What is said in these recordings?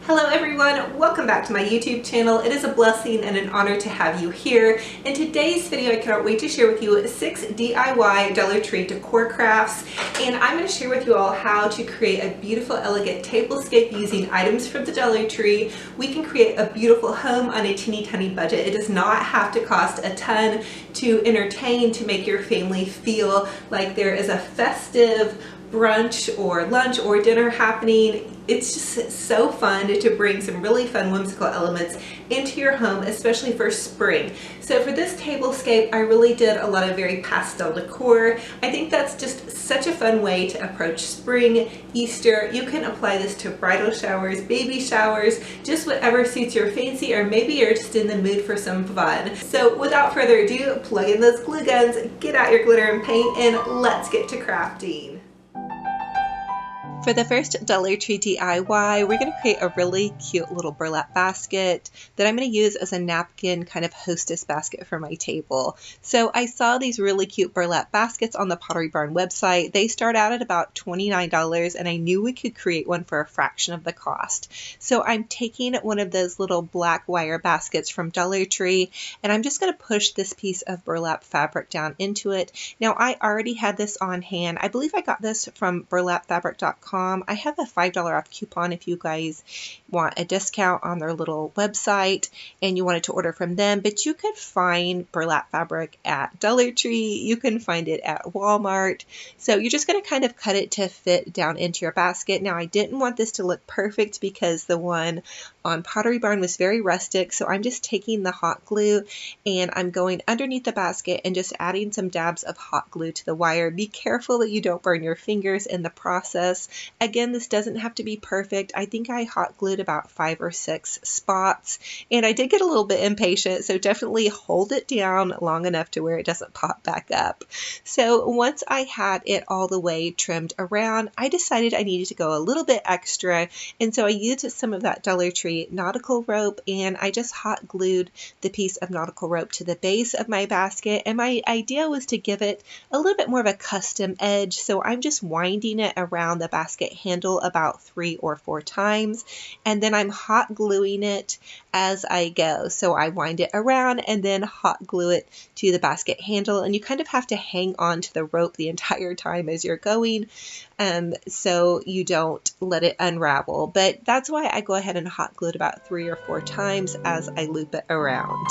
Hello everyone, welcome back to my YouTube channel. It is a blessing and an honor to have you here. In today's video, I cannot wait to share with you 6 DIY Dollar Tree decor crafts, and I'm going to share with you all how to create a beautiful, elegant tablescape using items from the Dollar Tree. We can create a beautiful home on a teeny tiny budget. It does not have to cost a ton to entertain, to make your family feel like there is a festive brunch or lunch or dinner happening. It's just so fun to bring some really fun whimsical elements into your home, especially for spring. So for this tablescape, I really did a lot of very pastel decor. I think that's just such a fun way to approach spring, Easter. You can apply this to bridal showers, baby showers, just whatever suits your fancy, or maybe you're just in the mood for some fun. So without further ado, plug in those glue guns, get out your glitter and paint, and let's get to crafting. For the first Dollar Tree DIY, we're going to create a really cute little burlap basket that I'm going to use as a napkin kind of hostess basket for my table. So I saw these really cute burlap baskets on the Pottery Barn website. They start out at about $29, and I knew we could create one for a fraction of the cost. So I'm taking one of those little black wire baskets from Dollar Tree, and I'm just going to push this piece of burlap fabric down into it. Now I already had this on hand. I believe I got this from burlapfabric.com. I have a $5 off coupon if you guys want a discount on their little website and you wanted to order from them, but you could find burlap fabric at Dollar Tree. You can find it at Walmart. So you're just going to kind of cut it to fit down into your basket. Now I didn't want this to look perfect because the one on Pottery Barn was very rustic, so I'm just taking the hot glue and I'm going underneath the basket and just adding some dabs of hot glue to the wire. Be careful that you don't burn your fingers in the process. Again, this doesn't have to be perfect. I think I hot glued about 5 or 6 spots, and I did get a little bit impatient, so definitely hold it down long enough to where it doesn't pop back up. So once I had it all the way trimmed around, I decided I needed to go a little bit extra, and so I used some of that Dollar Tree nautical rope, and I just hot glued the piece of nautical rope to the base of my basket, and my idea was to give it a little bit more of a custom edge, so I'm just winding it around the basket handle about 3 or 4 times, and then I'm hot gluing it as I go. So I wind it around and then hot glue it to the basket handle, and you kind of have to hang on to the rope the entire time as you're going, so you don't let it unravel. But that's why I go ahead and hot glue it about 3 or 4 times as I loop it around.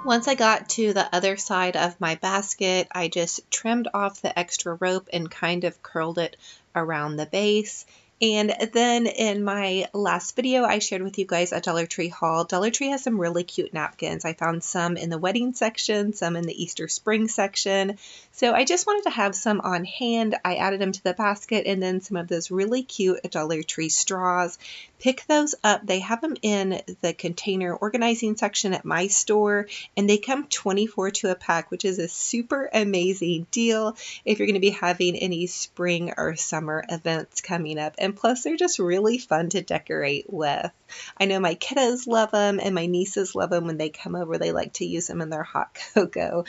Once I got to the other side of my basket, I just trimmed off the extra rope and kind of curled it around the base. And then in my last video, I shared with you guys a Dollar Tree haul. Dollar Tree has some really cute napkins. I found some in the wedding section, some in the Easter spring section. So I just wanted to have some on hand. I added them to the basket, and then some of those really cute Dollar Tree straws. Pick those up. They have them in the container organizing section at my store, and they come 24 to a pack, which is a super amazing deal if you're going to be having any spring or summer events coming up. And plus, they're just really fun to decorate with. I know my kiddos love them, and my nieces love them when they come over. They like to use them in their hot cocoa.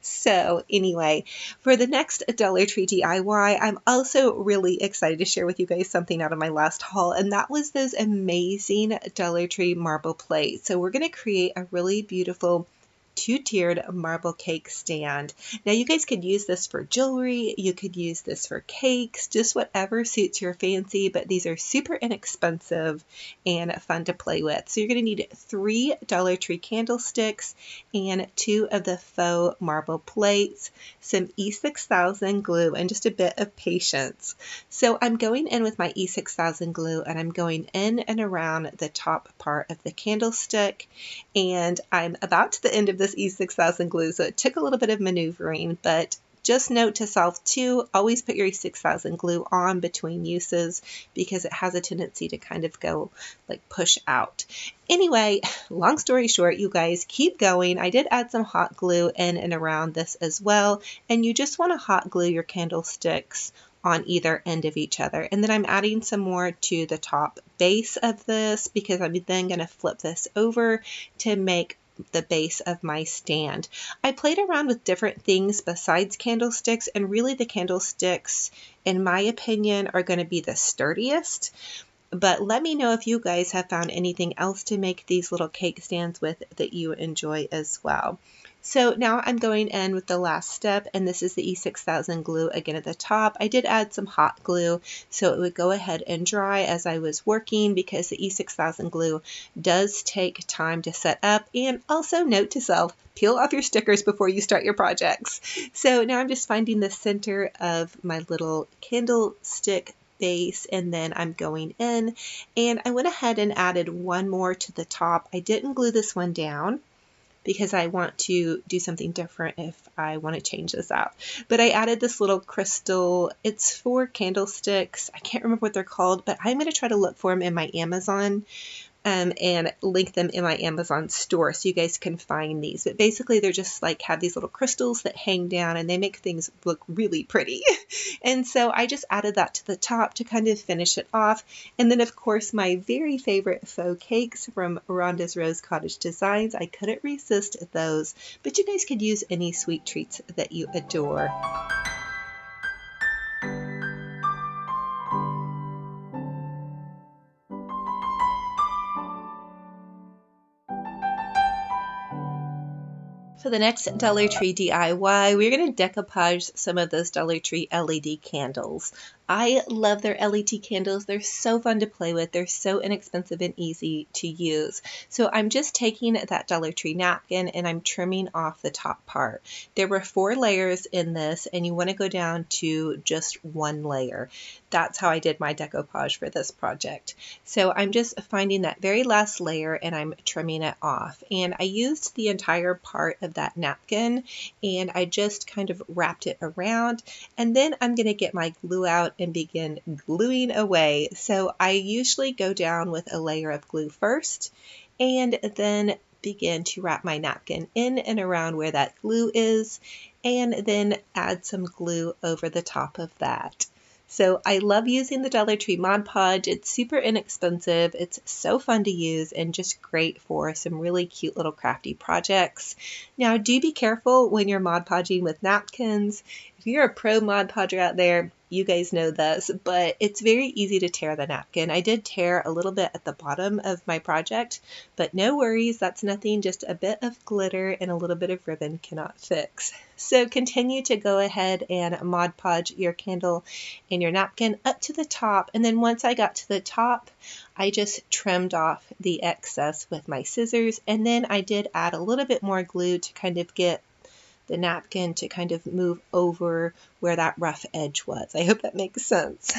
So anyway, for the next Dollar Tree DIY, I'm also really excited to share with you guys something out of my last haul, and that was those amazing Dollar Tree marble plates. So we're going to create a really beautiful 2-tiered marble cake stand. Now you guys could use this for jewelry, you could use this for cakes, just whatever suits your fancy, but these are super inexpensive and fun to play with. So you're going to need 3 Dollar Tree candlesticks and 2 of the faux marble plates, some E6000 glue, and just a bit of patience. So I'm going in with my E6000 glue, and I'm going in and around the top part of the candlestick, and I'm about to the end of this E6000 glue, so it took a little bit of maneuvering, but just note to self too, always put your E6000 glue on between uses because it has a tendency to kind of go like push out. Anyway, long story short, you guys keep going. I did add some hot glue in and around this as well, and you just want to hot glue your candlesticks on either end of each other. And then I'm adding some more to the top base of this because I'm then going to flip this over to make the base of my stand. I played around with different things besides candlesticks, and really the candlesticks, in my opinion, are going to be the sturdiest. But let me know if you guys have found anything else to make these little cake stands with that you enjoy as well. So now I'm going in with the last step, and this is the E6000 glue again at the top. I did add some hot glue so it would go ahead and dry as I was working, because the E6000 glue does take time to set up. And also, note to self, peel off your stickers before you start your projects. So now I'm just finding the center of my little candlestick base, and then I'm going in, and I went ahead and added one more to the top. I didn't glue this one down because I want to do something different if I want to change this out. But I added this little crystal. It's for candlesticks. I can't remember what they're called, but I'm going to try to look for them in my Amazon and link them in my Amazon store so you guys can find these. But basically they're just like, have these little crystals that hang down and they make things look really pretty. And so I just added that to the top to kind of finish it off. And then of course my very favorite faux cakes from Rhonda's Rose Cottage Designs. I couldn't resist those, but you guys could use any sweet treats that you adore. For the next Dollar Tree DIY, we're going to decoupage some of those Dollar Tree LED candles. I love their LED candles. They're so fun to play with. They're so inexpensive and easy to use. So I'm just taking that Dollar Tree napkin and I'm trimming off the top part. There were 4 layers in this, and you want to go down to just 1 layer. That's how I did my decoupage for this project. So I'm just finding that very last layer and I'm trimming it off. And I used the entire part of that napkin and I just kind of wrapped it around, and then I'm going to get my glue out and begin gluing away. So I usually go down with a layer of glue first and then begin to wrap my napkin in and around where that glue is, and then add some glue over the top of that. So I love using the Dollar Tree Mod Podge. It's super inexpensive. It's so fun to use and just great for some really cute little crafty projects. Now do be careful when you're Mod Podging with napkins. If you're a pro Mod Podger out there, you guys know this, but it's very easy to tear the napkin. I did tear a little bit at the bottom of my project, but no worries, that's nothing, just a bit of glitter and a little bit of ribbon cannot fix. So continue to go ahead and Mod Podge your candle and your napkin up to the top, and then once I got to the top, I just trimmed off the excess with my scissors, and then I did add a little bit more glue to kind of get the napkin to kind of move over where that rough edge was. I hope that makes sense.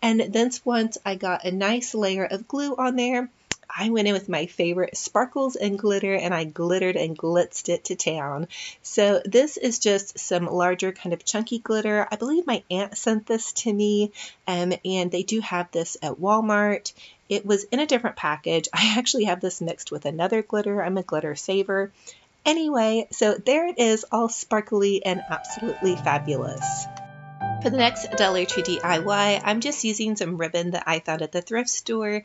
And then once I got a nice layer of glue on there, I went in with my favorite sparkles and glitter, and I glittered and glitzed it to town. So this is just some larger kind of chunky glitter. I believe my aunt sent this to me, and they do have this at Walmart. It was in a different package. I actually have this mixed with another glitter. I'm a glitter saver. Anyway, so there it is, all sparkly and absolutely fabulous. For the next Dollar Tree DIY, I'm just using some ribbon that I found at the thrift store,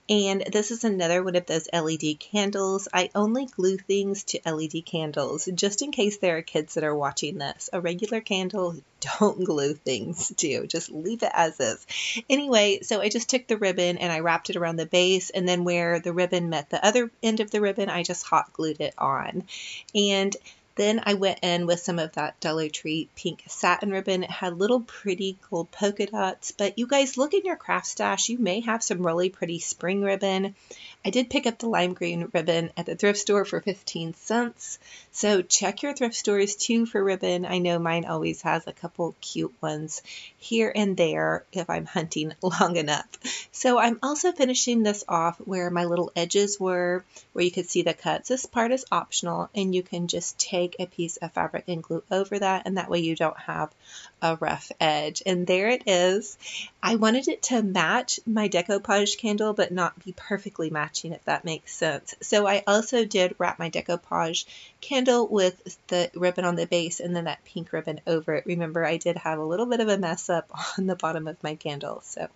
and this is another one of those LED candles. I only glue things to LED candles, just in case there are kids that are watching this. A regular candle, don't glue things to, just leave it as is. Anyway, so I just took the ribbon and I wrapped it around the base, and then where the ribbon met the other end of the ribbon, I just hot glued it on. And then I went in with some of that Dollar Tree pink satin ribbon. It had little pretty gold polka dots, but you guys look in your craft stash. You may have some really pretty spring ribbon. I did pick up the lime green ribbon at the thrift store for 15 cents. So check your thrift stores too for ribbon. I know mine always has a couple cute ones here and there if I'm hunting long enough. So I'm also finishing this off where my little edges were, where you could see the cuts. This part is optional, and you can just take a piece of fabric and glue over that, and that way you don't have a rough edge. And there it is. I wanted it to match my decoupage candle, but not be perfectly matching matching, if that makes sense. So I also did wrap my decoupage candle with the ribbon on the base and then that pink ribbon over it. Remember, I did have a little bit of a mess up on the bottom of my candle. So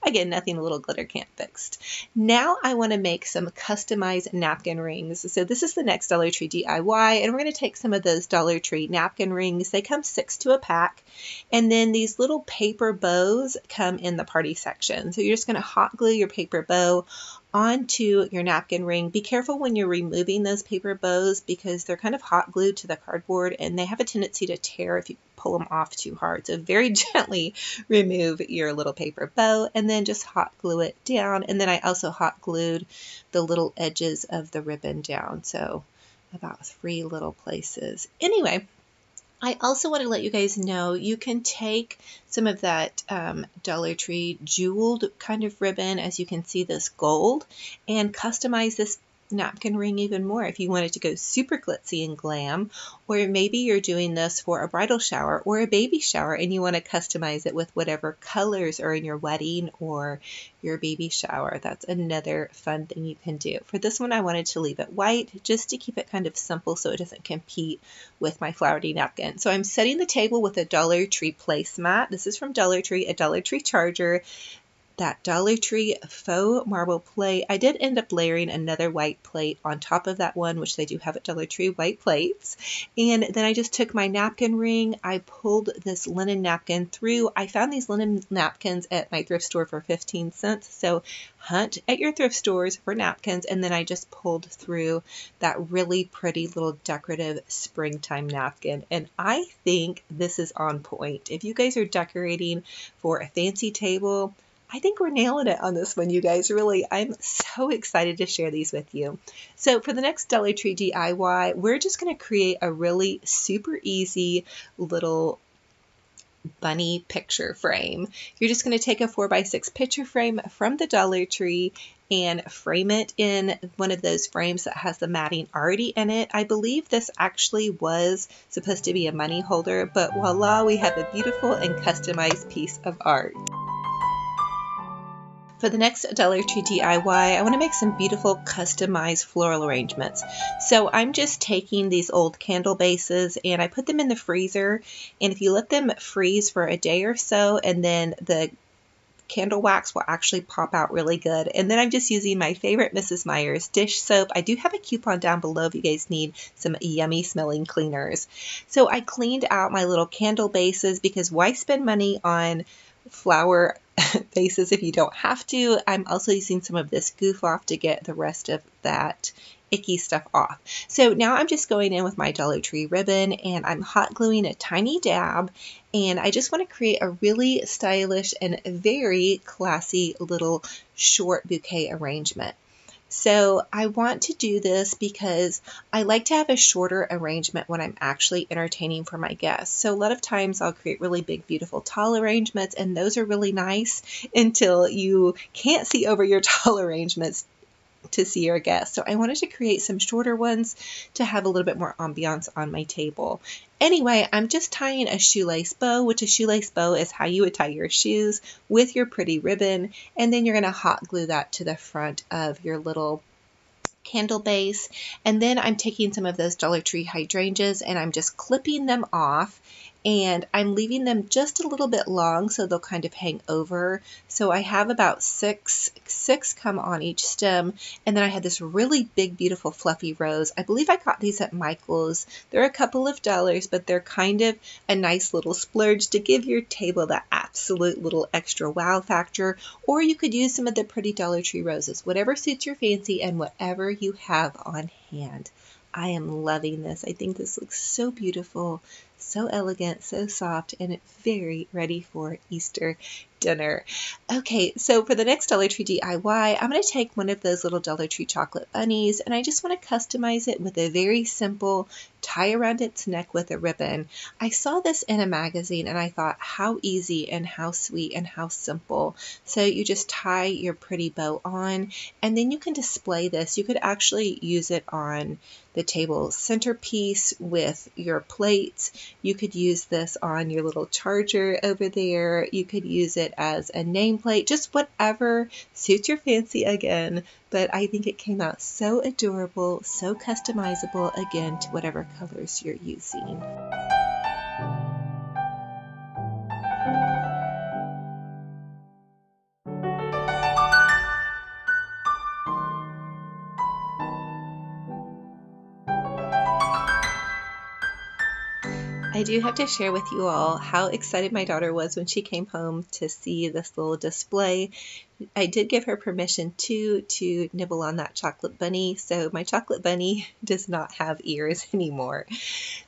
again, nothing a little glitter can't fix. Now I want to make some customized napkin rings. So this is the next Dollar Tree DIY, and we're going to take some of those Dollar Tree napkin rings. They come 6 to a pack, and then these little paper bows come in the party section. So you're just going to hot glue your paper bow onto your napkin ring. Be careful when you're removing those paper bows because they're kind of hot glued to the cardboard and they have a tendency to tear if you pull them off too hard. So very gently remove your little paper bow and then just hot glue it down. And then I also hot glued the little edges of the ribbon down. So about 3 little places. Anyway, I also want to let you guys know you can take some of that Dollar Tree jeweled kind of ribbon, as you can see this gold, and customize this napkin ring even more if you wanted to go super glitzy and glam, or maybe you're doing this for a bridal shower or a baby shower and you want to customize it with whatever colors are in your wedding or your baby shower. That's another fun thing you can do. For this one, I wanted to leave it white just to keep it kind of simple so it doesn't compete with my flowery napkin. So I'm setting the table with a Dollar Tree placemat. This is from Dollar Tree, a Dollar Tree charger, that Dollar Tree faux marble plate. I did end up layering another white plate on top of that one, which they do have at Dollar Tree, white plates. And then I just took my napkin ring. I pulled this linen napkin through. I found these linen napkins at my thrift store for 15 cents. So hunt at your thrift stores for napkins. And then I just pulled through that really pretty little decorative springtime napkin. And I think this is on point. If you guys are decorating for a fancy table, I think we're nailing it on this one, you guys. Really, I'm so excited to share these with you. So for the next Dollar Tree DIY, we're just going to create a really super easy little bunny picture frame. You're just going to take a 4x6 picture frame from the Dollar Tree and frame it in one of those frames that has the matting already in it. I believe this actually was supposed to be a money holder, but voila, we have a beautiful and customized piece of art. For the next Dollar Tree DIY, I want to make some beautiful customized floral arrangements. So I'm just taking these old candle bases and I put them in the freezer. And if you let them freeze for a day or so, and then the candle wax will actually pop out really good. And then I'm just using my favorite Mrs. Meyer's dish soap. I do have a coupon down below if you guys need some yummy smelling cleaners. So I cleaned out my little candle bases because why spend money on flower bases if you don't have to. I'm also using some of this goof off to get the rest of that icky stuff off. So now I'm just going in with my Dollar Tree ribbon and I'm hot gluing a tiny dab, and I just want to create a really stylish and very classy little short bouquet arrangement. So I want to do this because I like to have a shorter arrangement when I'm actually entertaining for my guests. So a lot of times I'll create really big, beautiful, tall arrangements, and those are really nice until you can't see over your tall arrangements to see your guests. So I wanted to create some shorter ones to have a little bit more ambiance on my table. Anyway, I'm just tying a shoelace bow, which a shoelace bow is how you would tie your shoes, with your pretty ribbon, and then you're going to hot glue that to the front of your little candle base. And then I'm taking some of those Dollar Tree hydrangeas and I'm just clipping them off, and I'm leaving them just a little bit long so they'll kind of hang over. So I have about six come on each stem, and then I had this really big, beautiful, fluffy rose. I believe I got these at Michael's. They're a couple of dollars, but they're kind of a nice little splurge to give your table that absolute little extra wow factor. Or you could use some of the pretty Dollar Tree roses, whatever suits your fancy and whatever you have on hand. I am loving this. I think this looks so beautiful, so elegant, so soft, and it's very ready for Easter dinner. Okay, so for the next Dollar Tree DIY, I'm going to take one of those little Dollar Tree chocolate bunnies, and I just want to customize it with a very simple tie around its neck with a ribbon. I saw this in a magazine and I thought how easy and how sweet and how simple. So you just tie your pretty bow on, and then you can display this. You could actually use it on the table centerpiece with your plates. You could use this on your little charger over there. You could use it as a nameplate, just whatever suits your fancy again. But I think it came out so adorable, so customizable, again, to whatever colors you're using. I do have to share with you all how excited my daughter was when she came home to see this little display. I did give her permission to nibble on that chocolate bunny, so my chocolate bunny does not have ears anymore.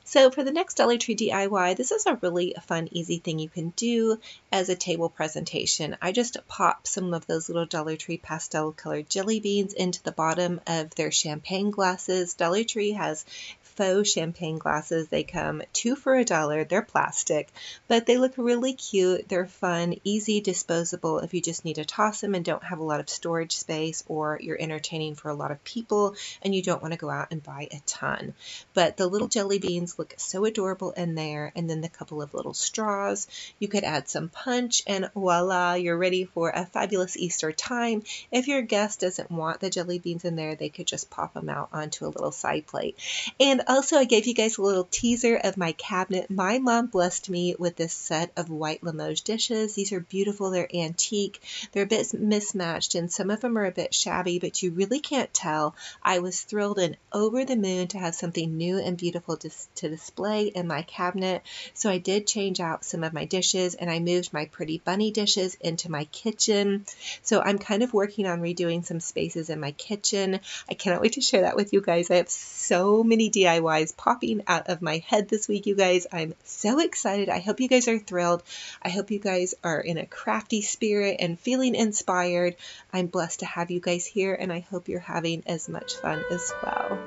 So for the next Dollar Tree DIY, this is a really fun, easy thing you can do as a table presentation. I just pop some of those little Dollar Tree pastel colored jelly beans into the bottom of their champagne glasses. Dollar Tree has faux champagne glasses. They come 2 for $1. They're plastic, but they look really cute. They're fun, easy, disposable if you just need to toss them and don't have a lot of storage space, or you're entertaining for a lot of people and you don't want to go out and buy a ton. But the little jelly beans look so adorable in there, and then the couple of little straws. You could add some punch and voila, you're ready for a fabulous Easter time. If your guest doesn't want the jelly beans in there, they could just pop them out onto a little side plate. And also, I gave you guys a little teaser of my cabinet. My mom blessed me with this set of white Limoges dishes. These are beautiful. They're antique. They're a bit mismatched, and some of them are a bit shabby, but you really can't tell. I was thrilled and over the moon to have something new and beautiful to display in my cabinet. So I did change out some of my dishes, and I moved my pretty bunny dishes into my kitchen. So I'm kind of working on redoing some spaces in my kitchen. I cannot wait to share that with you guys. I have so many DIYs popping out of my head this week, you guys. I'm so excited. I hope you guys are thrilled. I hope you guys are in a crafty spirit and feeling inspired. I'm blessed to have you guys here, and I hope you're having as much fun as well.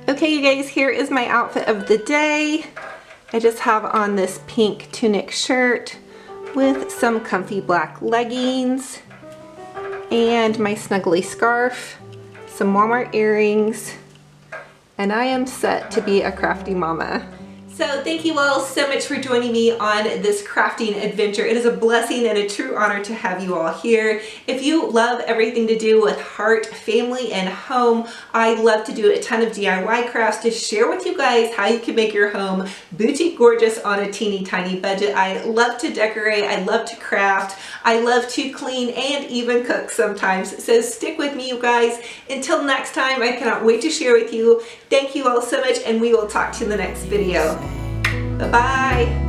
Okay, you guys, here is my outfit of the day. I just have on this pink tunic shirt with some comfy black leggings and my snuggly scarf, some Walmart earrings, and I am set to be a crafty mama. So thank you all so much for joining me on this crafting adventure. It is a blessing and a true honor to have you all here. If you love everything to do with heart, family, and home, I love to do a ton of DIY crafts to share with you guys how you can make your home boutique gorgeous on a teeny tiny budget. I love to decorate, I love to craft, I love to clean and even cook sometimes. So stick with me, you guys. Until next time, I cannot wait to share with you. Thank you all so much, and we will talk to you in the next video. Bye-bye.